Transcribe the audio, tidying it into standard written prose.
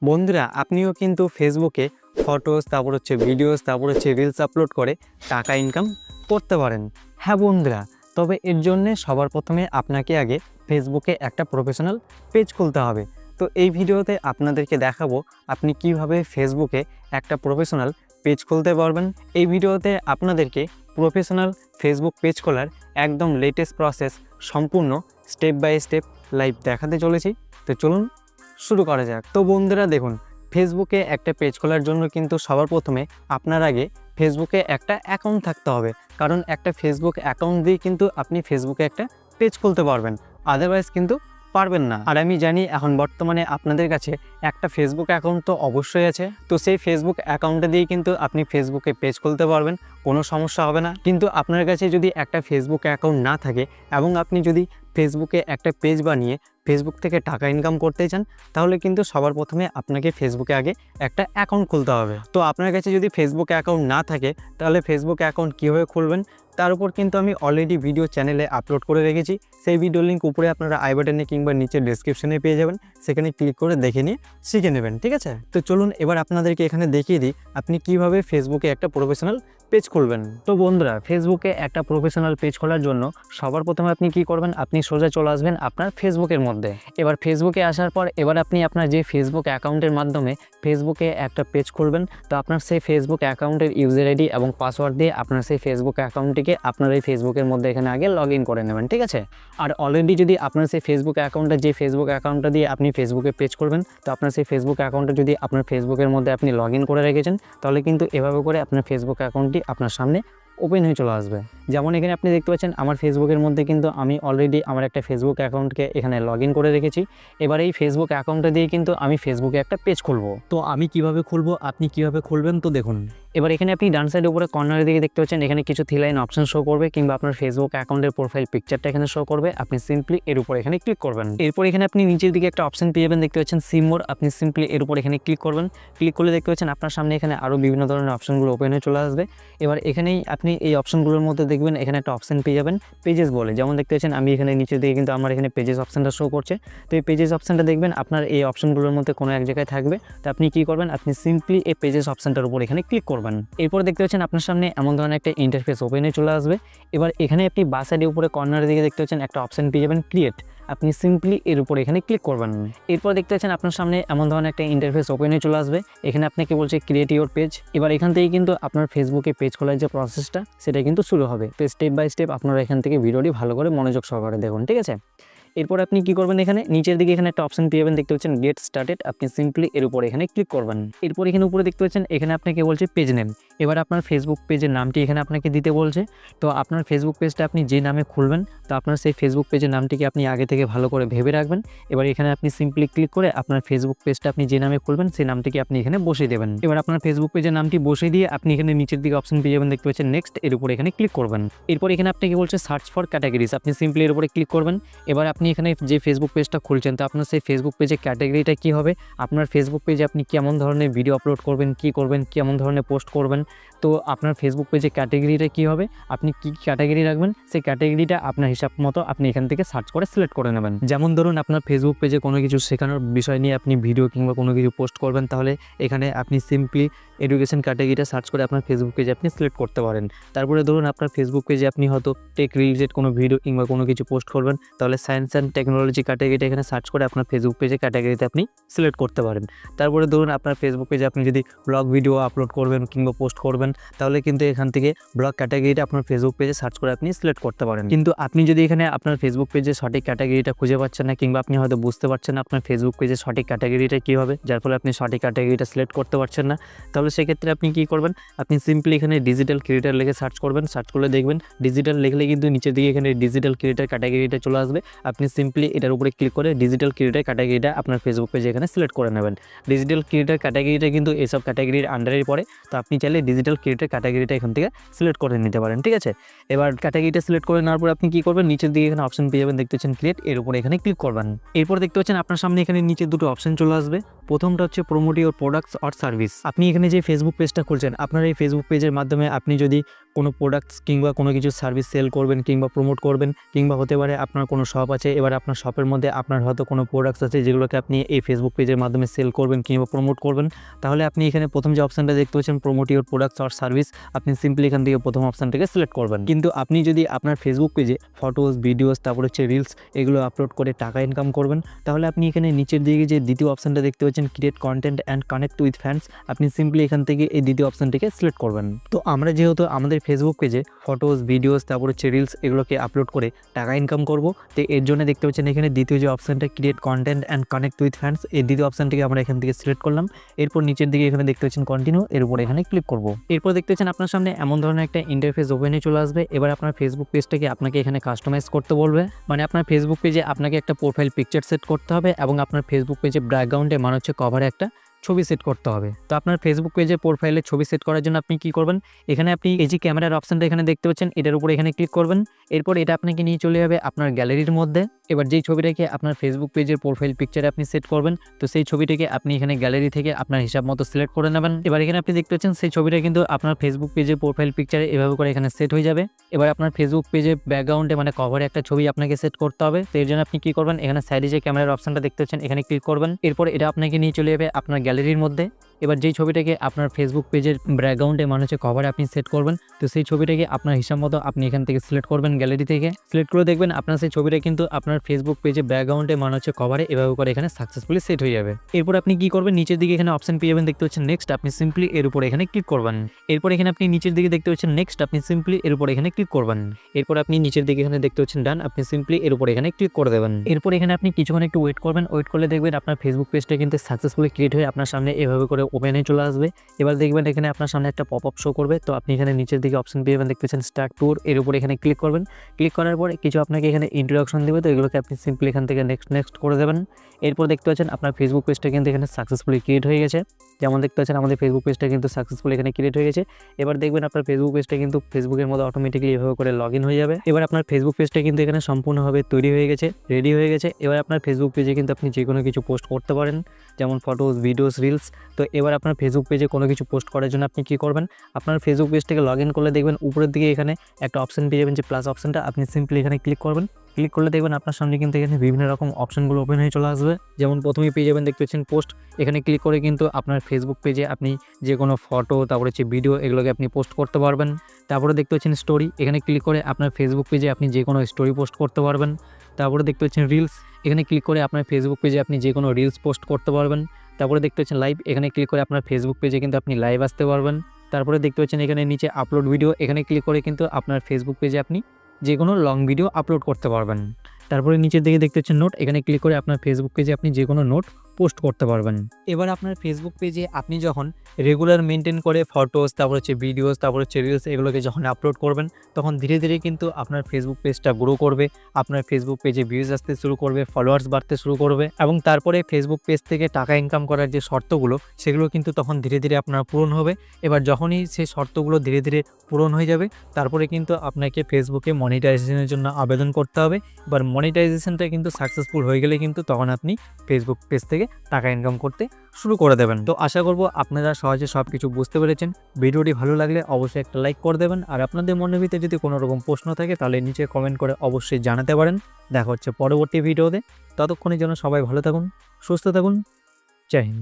বন্ধুরা আপনিও কিন্তু ফেসবুকে ফটোস তারপর হচ্ছে ভিডিওস তারপর হচ্ছে রিলস আপলোড করে টাকা ইনকাম করতে পারেন। হ্যাঁ বন্ধুরা, তবে এর জন্যে সবার প্রথমে আপনাকে আগে ফেসবুকে একটা প্রফেশনাল পেজ খুলতে হবে। তো এই ভিডিওতে আপনাদেরকে দেখাবো আপনি কিভাবে ফেসবুকে একটা প্রফেশনাল পেজ খুলতে পারবেন। এই ভিডিওতে আপনাদেরকে প্রফেশনাল ফেসবুক পেজ খোলার একদম লেটেস্ট প্রসেস সম্পূর্ণ স্টেপ বাই স্টেপ লাইভ দেখাতে চলেছি। তো চলুন শুরু করা যাক। তো বন্ধুরা দেখুন, ফেসবুকে একটা পেজ খোলার জন্য কিন্তু সবার প্রথমে আপনার আগে ফেসবুকে একটা অ্যাকাউন্ট থাকতে হবে, কারণ একটা ফেসবুক অ্যাকাউন্ট দিয়ে কিন্তু আপনি ফেসবুকে একটা পেজ খুলতে পারবেন, আদারওয়াইজ কিন্তু পারবেন না। আর আমি জানি এখন বর্তমানে আপনাদের কাছে একটা ফেসবুক অ্যাকাউন্ট তো অবশ্যই আছে, তো সেই ফেসবুক অ্যাকাউন্টটা দিয়ে কিন্তু আপনি ফেসবুকে পেজ খুলতে পারবেন, কোনো সমস্যা হবে না। কিন্তু আপনার কাছে যদি একটা ফেসবুক অ্যাকাউন্ট না থাকে এবং আপনি যদি ফেসবুকে একটা পেজ বানিয়ে ফেসবুক থেকে টাকা ইনকাম করতে চান, তাহলে কিন্তু সবার প্রথমে আপনাকে ফেসবুকে আগে একটা অ্যাকাউন্ট খুলতে হবে। তো আপনার কাছে যদি ফেসবুক অ্যাকাউন্ট না থাকে, তাহলে ফেসবুক অ্যাকাউন্ট কীভাবে খুলবেন তার উপর কিন্তু আমি অলরেডি ভিডিও চ্যানেলে আপলোড করে রেখেছি। সেই ভিডিও লিঙ্ক উপরে আপনারা আই বাটনে কিংবা নিচে ডেসক্রিপশনে পেয়ে যাবেন, সেখানে ক্লিক করে দেখে নিয়ে শিখে নেবেন, ঠিক আছে? তো চলুন এবার আপনাদেরকে এখানে দেখিয়ে দিই আপনি কিভাবে ফেসবুকে একটা প্রফেশনাল পেজ খুলবেন। তো বন্ধুরা, ফেসবুকে একটা প্রফেশনাল পেজ খোলার জন্য সবার প্রথমে আপনি কি করবেন, আপনি সোজা চলে আসবেন আপনার ফেসবুকের মধ্যে। এবার ফেসবুকে আসার পর এবার আপনি আপনার যে ফেসবুক অ্যাকাউন্টের মাধ্যমে ফেসবুকে একটা পেজ খুলবেন, তো আপনার সেই ফেসবুক অ্যাকাউন্টের ইউজার আইডি এবং পাসওয়ার্ড দিয়ে আপনার সেই ফেসবুক অ্যাকাউন্টটিকে আপনার এই ফেসবুকের মধ্যে এখানে আগে লগ ইন করে নেবেন, ঠিক আছে? আর অলরেডি যদি আপনার সেই ফেসবুক অ্যাকাউন্টটা যে ফেসবুক অ্যাকাউন্টটা দিয়ে আপনি ফেসবুকে পেজ করবেন, তো আপনার সেই ফেসবুক অ্যাকাউন্টটা যদি আপনার ফেসবুকের মধ্যে আপনি লগ ইন করে রেখেছেন, তাহলে কিন্তু এভাবে করে আপনার ফেসবুক অ্যাকাউন্টটি আপনার সামনে ওপেন হয়ে চলে আসবে। যেমন এখানে আপনি দেখতে পাচ্ছেন আমার ফেসবুকের মধ্যে কিন্তু আমি অলরেডি আমার একটা ফেসবুক অ্যাকাউন্টকে এখানে লগ ইন করে রেখেছি। এবার এই ফেসবুক অ্যাকাউন্টটা দিয়ে কিন্তু আমি ফেসবুকে একটা পেজ খুলবো। তো আমি কিভাবে খুলবো, আপনি কিভাবে খুলবেন তো দেখুন। এবার এখানে আপনি ডান সাইডের উপরে কর্নারের দিকে দেখতে পাচ্ছেন এখানে কিছু থ্রি লাইন অপশন শো করবে, কিংবা আপনার ফেসবুক অ্যাকাউন্টের প্রোফাইল পিকচারটা এখানে শো করবে। আপনি সিম্পলি এর উপর এখানে ক্লিক করবেন। এরপর এখানে আপনি নিচের দিকে একটা অপশন পেয়ে যাবেন, দেখতে পাচ্ছেন সি মোর। আপনি সিম্পলি এর উপর এখানে ক্লিক করবেন। ক্লিক করলে দেখতে পাচ্ছেন আপনার সামনে এখানে আরও বিভিন্ন ধরনের অপশনগুলো ওপেন হয়ে চলে আসবে। এবার এখানেই আপনি এই অপশনগুলোর মধ্যে দেখবেন এখানে একটা অপশন পেয়ে যাবেন পেজেস বলে। যেমন দেখতে পাচ্ছেন আমি এখানে নিচের দিকে কিন্তু আমার এখানে পেজেস অপশনটা শো করছে। তো এই পেজেস অপশনটা দেখবেন আপনার এই অপশনগুলোর মধ্যে কোনো এক জায়গায় থাকবে। তো আপনি কি করবেন, আপনি সিম্পলি এই পেজেস অপশনটার উপর এখানে ক্লিক করবেন। এরপর দেখতে পাচ্ছেন আপনার সামনে এমন ধরনের একটা ইন্টারফেস ওপেন হয়ে চলে আসবে। এবার এখানে আপনি বাঁ সাইডের উপরে কর্নারের দিকে দেখতে পাচ্ছেন একটা অপশন পেয়ে যাবেন ক্রিয়েট। আপনি সিম্পলি এর উপর এখানে ক্লিক করবেন। এরপর দেখতে পাচ্ছেন আপনার সামনে এমন ধরনের একটা ইন্টারফেস ওপেন হয়ে চলে আসবে। এখানে আপনাকে বলছে ক্রিয়েট ইউর পেজ। এবার এখান থেকে কিন্তু আপনার ফেসবুকে পেজ খোলার যে প্রসেসটা সেটা কিন্তু শুরু হবে। তো স্টেপ বাই স্টেপ আপনারা এখান থেকে ভিডিওটি ভালো করে মনোযোগ সহকারে দেখুন, ঠিক আছে? এরপর আপনি কি করবেন, এখানে নিচের দিকে এখানে একটা অপশন পেয়ে যাবেন, দেখতে পাচ্ছেন গেট স্টার্টেড। আপনি সিম্পলি এর উপর এখানে ক্লিক করবেন। এরপর এখানে উপরে দেখতে পাচ্ছেন এখানে আপনাকে বলছে পেজ নেম। এবার আপনার ফেসবুক পেজের নামটি এখানে আপনাকে দিতে বলছে। তো আপনার ফেসবুক পেজটা আপনি যে নামে খুলবেন, তো আপনার সেই ফেসবুক পেজের নামটিকে আপনি আগে থেকে ভালো করে ভেবে রাখবেন। এবার এখানে আপনি সিম্পলি ক্লিক করে আপনার ফেসবুক পেজটা আপনি যে নামে খুলবেন সেই নামটিকে আপনি এখানে বসিয়ে দেবেন। এবার আপনার ফেসবুক পেজের নামটি বসিয়ে দিয়ে আপনি এখানে নিচের দিকে অপশন পেয়ে যাবেন, দেখতে পাচ্ছেন নেক্সট। এর উপর এখানে ক্লিক করবেন। এরপর এখানে আপনাকে বলছে সার্চ ফর ক্যাটাগরিজ। আপনি সিম্পলি এর উপরে ক্লিক করবেন। এবার আপনি এখানে যে ফেসবুক পেজটা খুলছেন, তো আপনার সেই ফেসবুক পেজের ক্যাটাগরিটা কি হবে, আপনার ফেসবুক পেজে আপনি কেমন ধরনের ভিডিও আপলোড করবেন, কি করবেন, কেমন ধরনের পোস্ট করবেন, তো আপনার ফেসবুক পেজে ক্যাটাগরিটা কি হবে, আপনি কি ক্যাটাগরি রাখবেন, সেই ক্যাটাগরিটা আপনার হিসাব মতো আপনি এখান থেকে সার্চ করে সিলেক্ট করে নেবেন। যেমন ধরুন আপনার ফেসবুক পেজে কোনো কিছু শেখানোর বিষয় নিয়ে আপনি ভিডিও কিংবা কোনো কিছু পোস্ট করবেন, তাহলে এখানে আপনি সিম্পলি এডুকেশন ক্যাটাগরিটা সার্চ করে আপনার ফেসবুক পেজে আপনি সিলেক্ট করতে পারেন। তারপরে ধরুন আপনার ফেসবুক পেজে আপনি হয়তো টেক রিলেটেড কোনো ভিডিও কিংবা কোনো কিছু পোস্ট করবেন, তাহলে সায়েন্স অ্যান্ড টেকনোলজি ক্যাটাগরিটা এখানে সার্চ করে আপনার ফেসবুক পেজে ক্যাটাগরিতে আপনি সিলেক্ট করতে পারেন। তারপরে ধরুন আপনার ফেসবুক পেজে আপনি যদি ব্লগ ভিডিও আপলোড করবেন কিংবা পোস্ট করবেন, তাহলে কিন্তু এখান থেকে ব্লগ ক্যাটাগরিটা আপনার ফেসবুক পেজে সার্চ করে আপনি সিলেক্ট করতে পারেন। কিন্তু আপনি যদি এখানে আপনার ফেসবুক পেজে সঠিক ক্যাটাগরিটা খুঁজে পাচ্ছেন না, কিংবা আপনি হয়তো বুঝতে পারছেন না আপনার ফেসবুক পেজে সঠিক ক্যাটাগরিটা কী হবে, যার ফলে আপনি সঠিক ক্যাটাগরিটা সিলেক্ট করতে পারছেন না, তাহলে সেক্ষেত্রে আপনি কী করবেন, আপনি সিম্পলি এখানে ডিজিটাল ক্রিয়েটার লিখে সার্চ করবেন। সার্চ করলে দেখবেন ডিজিটাল লিখলে কিন্তু নিচের দিকে এখানে ডিজিটাল ক্রিয়েটার ক্যাটাগরিটা চলে আসবে। আপনি সিম্পলি এটার উপরে ক্লিক করে ডিজিটাল ক্রিয়েটার ক্যাটাগরিটা আপনার ফেসবুক পেজে এখানে সিলেক্ট করে নেবেন। ডিজিটাল ক্রিয়েটার ক্যাটাগরিটা কিন্তু এইসব ক্যাটাগরির আন্ডারে পড়ে। তো আপনি চাইলে ডিজিটাল ক্রিয়েটর ক্যাটাগরিটা এখান থেকে সিলেক্ট করে নিতে পারেন। ঠিক আছে, এবার ক্যাটাগরিটা সিলেক্ট করে নেওয়ার পর আপনি কী করবেন, নিচের দিকে এখানে অপশন পেয়ে যাবেন, দেখতে পাচ্ছেন ক্রিয়েট, এর উপরে এখানে ক্লিক করবেন। এরপর দেখতে পাচ্ছেন আপনার সামনে এখানে নিচে দুটো অপশন চলে আসবে। প্রথমটা হচ্ছে promote your products or service. আপনি এখানে যে ফেসবুক পেজটা খুলছেন, আপনার এই ফেসবুক পেজের মাধ্যমে আপনি যদি কোনো প্রোডাক্টস কিংবা কোনো কিছু সার্ভিস সেল করবেন কিংবা প্রমোট করবেন, কিংবা হতে পারে আপনার কোনো শপ আছে, এবার আপনার শপের মধ্যে আপনার হয়তো কোনো প্রোডাক্টস আছে যেগুলোকে আপনি এই ফেসবুক পেজের মাধ্যমে সেল করবেন কিংবা প্রমোট করবেন, তাহলে আপনি এখানে প্রথম যে অপশানটা দেখতে পাচ্ছেন promote your products or service, আপনি সিম্পলি এখান থেকে প্রথম অপশানটাকে সিলেক্ট করবেন। কিন্তু আপনি যদি আপনার ফেসবুক পেজে ফটোস, ভিডিওস, তারপর হচ্ছে রিলস এগুলো আপলোড করে টাকা ইনকাম করবেন, তাহলে আপনি এখানে নিচের দিকে যে দ্বিতীয় অপশানটা দেখতে পাচ্ছেন create content and connect with fans, আপনি সিম্পলি এখান থেকে এই দ্বিতীয় অপশানটিকে সিলেক্ট করবেন। তো আমরা যেহেতু আমাদের ফেসবুক পেজে ফটোস, ভিডিওস, তারপর হচ্ছে রিলস এগুলোকে আপলোড করে টাকা ইনকাম করব, তো এর জন্য দেখতে পাচ্ছেন এখানে দ্বিতীয় যে অপশানটা create content and connect with fans, এই দ্বিতীয় অপশানটিকে আমরা এখান থেকে সিলেক্ট করলাম। এরপর নিচের দিকে এখানে দেখতে পাচ্ছেন কন্টিনিউ, এর উপর এখানে ক্লিক করব। এরপর দেখতে পাচ্ছেন আপনার সামনে এমন ধরনের একটা ইন্টারফেস ওপেনে চলে আসবে। এবার আপনার ফেসবুক পেজটাকে আপনাকে এখানে কাস্টমাইজ করতে বলবে, মানে আপনার ফেসবুক পেজে আপনাকে একটা প্রোফাইল পিকচার সেট করতে হবে এবং আপনার ফেসবুক পেজে ব্যাকগ্রাউন্ডে মানে হচ্ছে কভারে একটা ছবি সেট করতে হবে। তো আপনার ফেসবুক পেজে প্রোফাইলে ছবি সেট করার জন্য আপনি কি করবেন, এখানে আপনি এই যে ক্যামেরার অপশানটা এখানে দেখতে পাচ্ছেন, এটার উপর এখানে ক্লিক করবেন। এরপর এটা আপনাকে নিয়ে চলে যাবে আপনার গ্যালারির মধ্যে। এবার যেই ছবিটাকে আপনার ফেসবুক পেজের প্রোফাইল পিকচারে আপনি সেট করবেন, তো সেই ছবিটাকে আপনি এখানে গ্যালারি থেকে আপনার হিসাব মতো সিলেক্ট করে নেবেন। এবার এখানে আপনি দেখতে পাচ্ছেন সেই ছবিটা কিন্তু আপনার ফেসবুক পেজের প্রোফাইল পিকচারে এভাবে করে এখানে সেট হয়ে যাবে। এবার আপনার ফেসবুক পেজে ব্যাকগ্রাউন্ডে মানে কভারে একটা ছবি আপনাকে সেট করতে হবে। তো এর জন্য আপনি কি করবেন, এখানে সাইডে যে ক্যামেরার অপশানটা দেখতে পাচ্ছেন এখানে ক্লিক করবেন। এরপর এটা আপনাকে নিয়ে চলে যাবে আপনার গ্যালারির মধ্যে। এবার যেই ছবিটাকে আপনার ফেসবুক পেজের ব্যাকগ্রাউন্ডে মানে হচ্ছে কভারে আপনি সেট করবেন, তো সেই ছবিটাকে আপনার হিসাব মতো আপনি এখান থেকে সিলেক্ট করবেন, গ্যালারি থেকে সিলেক্ট করে দেখবেন আপনার সেই ছবিটা কিন্তু আপনার ফেসবুক পেজে ব্যাকগ্রাউন্ডে মানে হচ্ছে কভারে এভাবে করে এখানে সাকসেসফুলি সেট হয়ে যাবে। এরপর আপনি কি করবেন, নিচের দিকে এখানে অপশন পেয়ে যাবেন, দেখতে পাচ্ছেন নেক্সট, আপনি সিম্পলি এর উপর এখানে ক্লিক করবেন। এরপর এখানে আপনি নিচের দিকে দেখতে পাচ্ছেন নেক্সট, আপনি সিম্পলি এর উপর এখানে ক্লিক করবেন। এরপর আপনি নিচের দিকে এখানে দেখতে পাচ্ছেন ডান, আপনি সিম্পলি এর উপর এখানে ক্লিক করে দেবেন। এরপর এখানে আপনি কিছুক্ষণ একটু ওয়েট করবেন, ওয়েট করলে দেখবেন আপনার ফেসবুক পেজটা কিন্তু সাকসেসফুলি ক্রিয়েট হয়ে আপনার সামনে এভাবে করে ওপেনে চলে আসবে। এবার দেখবেন এখানে আপনার সামনে একটা পপ আপ শো করবে, তো আপনি এখানে নিচের দিকে অপশন পেয়ে যাবেন, দেখতে পাচ্ছেন স্টার্ট ট্যুর, এর উপর এখানে ক্লিক করবেন। ক্লিক করার পর কিছু আপনাকে এখানে ইন্ট্রোডাকশন দেবে, তো এগুলোকে আপনি সিম্পলি এখান থেকে নেক্সট করে দেবেন। এরপর দেখতে পাচ্ছেন আপনার ফেসবুক পেজটা কিন্তু এখানে সাকসেসফুলি ক্রিয়েট হয়ে গেছে। যেমন দেখতে পাচ্ছেন আমাদের ফেসবুক পেজটা কিন্তু সাকসেসফুলি এখানে ক্রিয়েট হয়ে গেছে। এবার দেখবেন আপনার ফেসবুক পেজটা কিন্তু ফেসবুকের মধ্যে অটোমেটিক্যালি এভাবে করে লগ ইন হয়ে যাবে। এবার আপনার ফেসবুক পেজটা কিন্তু এখানে সম্পূর্ণভাবে তৈরি হয়ে গেছে, রেডি হয়ে গেছে। এবার আপনার ফেসবুক পেজে কিন্তু আপনি যে কোনো কিছু পোস্ট করতে পারেন, যেমন ফটোস, ভিডিওস, রিলস। তো এবার আপনার ফেসবুক পেজে কোনো কিছু পোস্ট করার জন্য আপনি কি করবেন, আপনার ফেসবুক পেজটাকে লগ ইন করলে দেখবেন উপরের দিকে এখানে একটা অপশন পেয়ে যাবেন, যে প্লাস অপশনটা, আপনি সিম্পলি এখানে ক্লিক করবেন। ক্লিক করলে দেখবেন আপনার সামনে কিন্তু এখানে বিভিন্ন রকম অপশনগুলো ওপেন হয়ে চলে আসবে। যেমন প্রথমেই পেয়ে যাবেন, দেখতে পাচ্ছেন পোস্ট, এখানে ক্লিক করে কিন্তু আপনার ফেসবুক পেজে আপনি যে কোনো ফটো, তারপরে হচ্ছে ভিডিও এগুলোকে আপনি পোস্ট করতে পারবেন। তারপরে দেখতে পাচ্ছেন স্টোরি, এখানে ক্লিক করে আপনার ফেসবুক পেজে আপনি যে কোনো স্টোরি পোস্ট করতে পারবেন। তারপরে দেখতে পাচ্ছেন রিলস, এখানে ক্লিক করে আপনার ফেসবুক পেজে আপনি যে কোনো রিলস পোস্ট করতে পারবেন। তারপরে দেখতে পাচ্ছেন লাইভ, এখানে ক্লিক করে আপনার ফেসবুক পেজে কিন্তু আপনি লাইভ আসতে পারবেন। তারপরে দেখতে পাচ্ছেন এখানে নিচে আপলোড ভিডিও, এখানে ক্লিক করে কিন্তু আপনার ফেসবুক পেজে আপনি যে কোনো লং ভিডিও আপলোড করতে পারবেন। তারপরে নিচের দিকে দেখতে পাচ্ছেন নোট, এখানে ক্লিক করে আপনার ফেসবুক পেজে আপনি যে কোনো নোট পোস্ট করতে পারবেন। এবার আপনার ফেসবুক পেজে আপনি যখন রেগুলার মেনটেন করে ফটোস, তারপর হচ্ছে ভিডিওস, তারপর হচ্ছে রিলস এগুলোকে যখন আপলোড করবেন, তখন ধীরে ধীরে কিন্তু আপনার ফেসবুক পেজটা গ্রো করবে, আপনার ফেসবুক পেজে ভিউজ আসতে শুরু করবে, ফলোয়ার্স বাড়তে শুরু করবে, এবং তারপরে ফেসবুক পেজ থেকে টাকা ইনকাম করার যে শর্তগুলো সেগুলো কিন্তু তখন ধীরে ধীরে আপনার পূরণ হবে। এবার যখনই সেই শর্তগুলো ধীরে ধীরে পূরণ হয়ে যাবে, তারপরে কিন্তু আপনাকে ফেসবুকে মনিটাইজেশনের জন্য আবেদন করতে হবে। এবার মনিটাইজেশনটা কিন্তু সাকসেসফুল হয়ে গেলে কিন্তু তখন আপনি ফেসবুক পেজ থেকে টাকা ইনকাম করতে শুরু করে দেবেন। তো আশা করব আপনারা সহজে সব কিছু বুঝতে পেরেছেন। ভিডিওটি ভালো লাগলে অবশ্যই একটা লাইক করে দেবেন, আর আপনাদের মনের ভিতরে যদি কোনো রকম প্রশ্ন থাকে তাহলে নিচে কমেন্ট করে অবশ্যই জানাতে পারেন। দেখা হচ্ছে পরবর্তী ভিডিওতে, ততক্ষণের জন্য সবাই ভালো থাকুন, সুস্থ থাকুন, জয় হিন্দ।